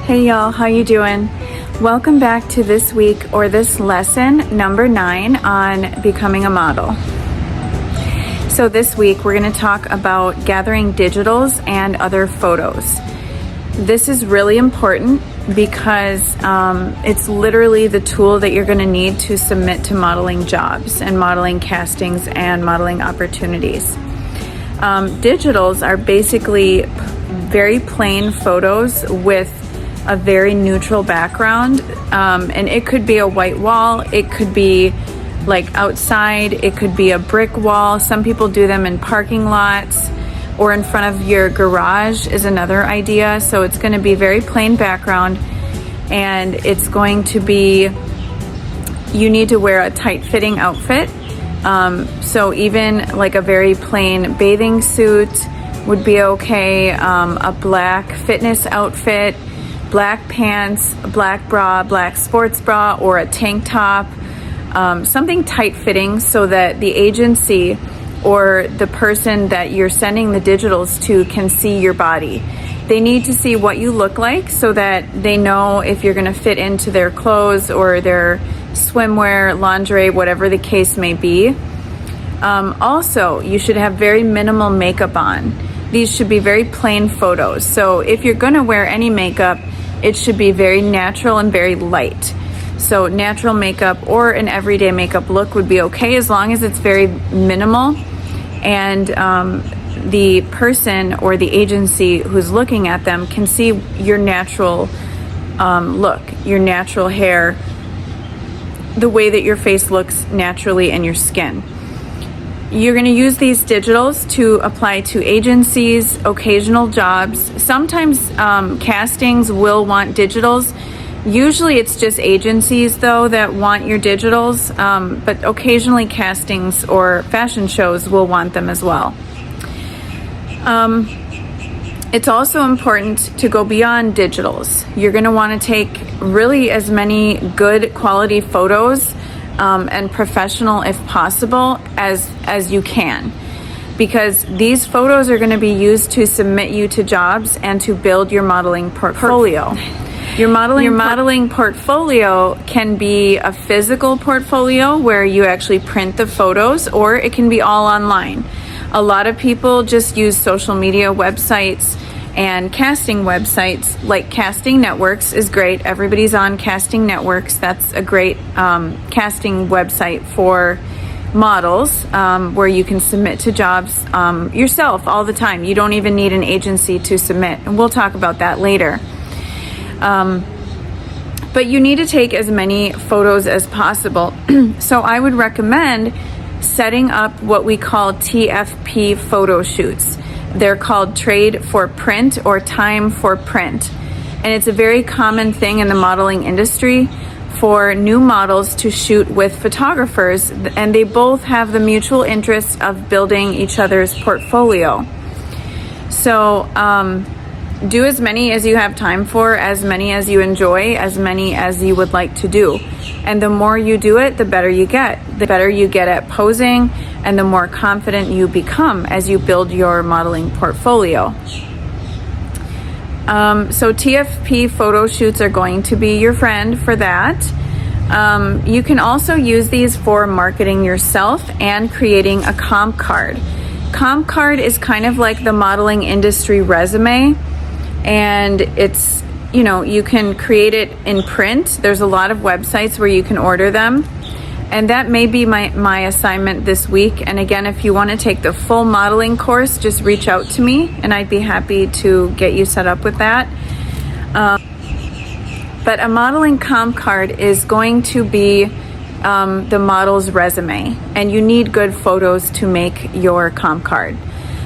Hey y'all, how you doing? Welcome back to this week or this lesson number 9 on becoming a model. So this week we're going to talk about gathering digitals and other photos. This is really important because it's literally the tool that you're going to need to submit to modeling jobs and modeling castings and modeling opportunities. Digitals are basically very plain photos with a very neutral background, and it could be a white wall, it could be like outside, it could be a brick wall. Some people do them in parking lots or in front of your garage is another idea. So it's going to be very plain background, and it's going to be, you need to wear a tight-fitting outfit. So even like a very plain bathing suit would be okay, a black fitness outfit, black pants, black bra, black sports bra, or a tank top, something tight-fitting so that the agency or the person that you're sending the digitals to can see your body. They need to see what you look like so that they know if you're going to fit into their clothes or their swimwear, lingerie, whatever the case may be. Also, you should have very minimal makeup on. These should be very plain photos. So if you're going to wear any makeup, it should be very natural and very light. So natural makeup or an everyday makeup look would be okay as long as it's very minimal and the person or the agency who's looking at them can see your natural look, your natural hair, the way that your face looks naturally and your skin. You're going to use these digitals to apply to agencies, occasional jobs. Sometimes castings will want digitals. Usually it's just agencies though that want your digitals, but occasionally castings or fashion shows will want them as well. It's also important to go beyond digitals. You're going to want to take really as many good quality photos and professional if possible as you can, because these photos are going to be used to submit you to jobs and to build your modeling portfolio. Your modeling portfolio can be a physical portfolio where you actually print the photos, or it can be all online. A lot of people just use social media websites and casting websites, like Casting Networks is great. Everybody's on Casting Networks. That's a great casting website for models, where you can submit to jobs yourself all the time. You don't even need an agency to submit, and we'll talk about that later. But you need to take as many photos as possible. So I would recommend setting up what we call TFP photo shoots. They're called trade for print or time for print. And it's a very common thing in the modeling industry for new models to shoot with photographers, and they both have the mutual interest of building each other's portfolio. So do as many as you have time for, as many as you enjoy, as many as you would like to do. And the more you do it, the better you get. The better you get at posing, and the more confident you become as you build your modeling portfolio. So TFP photo shoots are going to be your friend for that. You can also use these for marketing yourself and creating a comp card. Comp card is kind of like the modeling industry resume, and it's, you know, you can create it in print. There's a lot of websites where you can order them, and that may be my assignment this week. And again, if you want to take the full modeling course, just reach out to me and I'd be happy to get you set up with that. But a modeling comp card is going to be the model's resume, and you need good photos to make your comp card.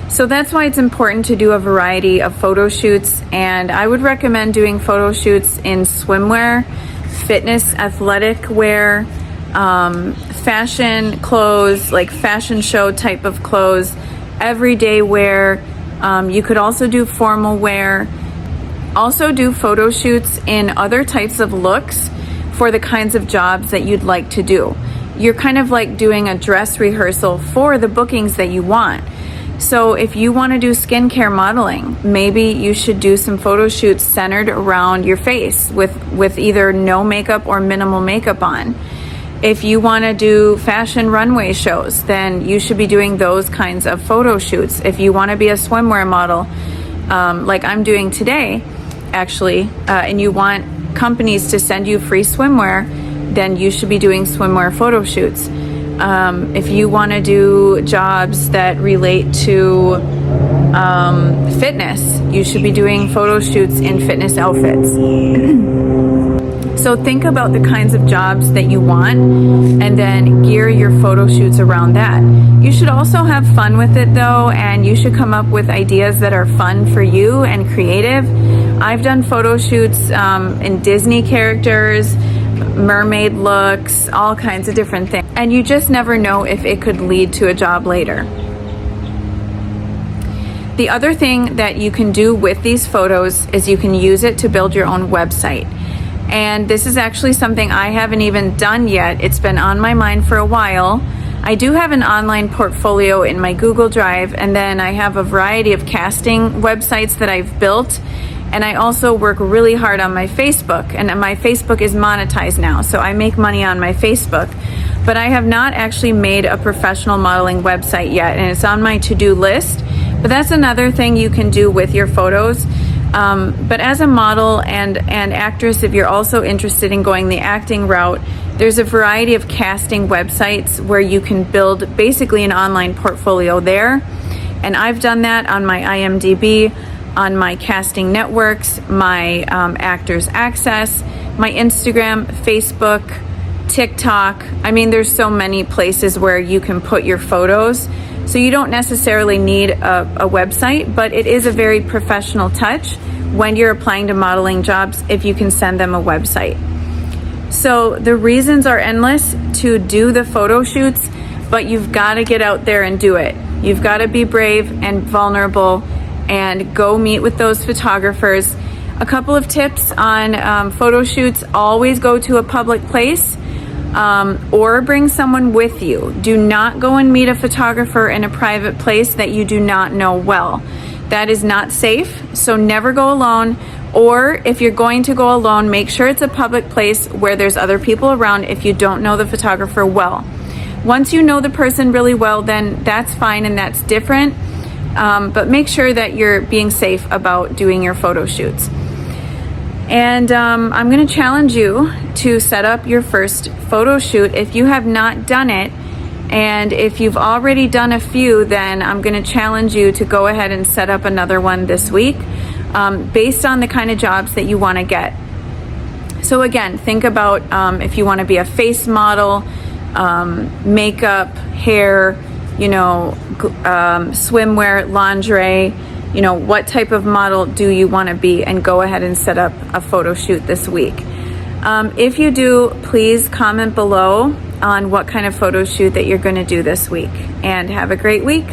So that's why it's important to do a variety of photo shoots, and I would recommend doing photo shoots in swimwear, fitness, athletic wear, fashion clothes, like fashion show type of clothes, everyday wear. You could also do formal wear. Also do photo shoots in other types of looks for the kinds of jobs that you'd like to do. You're kind of like doing a dress rehearsal for the bookings that you want. So if you want to do skincare modeling, maybe you should do some photo shoots centered around your face with either no makeup or minimal makeup on. If you want to do fashion runway shows, then you should be doing those kinds of photo shoots. If you want to be a swimwear model, like I'm doing today, actually, and you want companies to send you free swimwear, then you should be doing swimwear photo shoots. If you want to do jobs that relate to fitness, you should be doing photo shoots in fitness outfits. So think about the kinds of jobs that you want and then gear your photo shoots around that. You should also have fun with it though, and you should come up with ideas that are fun for you and creative. I've done photo shoots in Disney characters, mermaid looks, all kinds of different things. And you just never know if it could lead to a job later. The other thing that you can do with these photos is you can use it to build your own website. And this is actually something I haven't even done yet. It's been on my mind for a while. I do have an online portfolio in my Google Drive, and then I have a variety of casting websites that I've built. And I also work really hard on my Facebook, and my Facebook is monetized now, so I make money on my Facebook. But I have not actually made a professional modeling website yet, and it's on my to-do list. But that's another thing you can do with your photos. But as a model and actress, if you're also interested in going the acting route, there's a variety of casting websites where you can build basically an online portfolio there. And I've done that on my IMDb, on my casting networks, my Actors Access, my Instagram, Facebook, TikTok. I mean, there's so many places where you can put your photos. So you don't necessarily need a website, but it is a very professional touch when you're applying to modeling jobs if you can send them a website. So the reasons are endless to do the photo shoots, but you've got to get out there and do it. You've got to be brave and vulnerable and go meet with those photographers. A couple of tips on photo shoots: always go to a public place. Or bring someone with you. Do not go and meet a photographer in a private place that you do not know well. That is not safe, so never go alone. Or if you're going to go alone, make sure it's a public place where there's other people around if you don't know the photographer well. Once you know the person really well, then that's fine and that's different. But make sure that you're being safe about doing your photo shoots. And I'm going to challenge you to set up your first photo shoot if you have not done it. And if you've already done a few, then I'm going to challenge you to go ahead and set up another one this week based on the kind of jobs that you want to get. So again, think about if you want to be a face model, makeup, hair, swimwear, lingerie. What type of model do you want to be, and go ahead and set up a photo shoot this week. If you do, please comment below on what kind of photo shoot that you're going to do this week, and have a great week.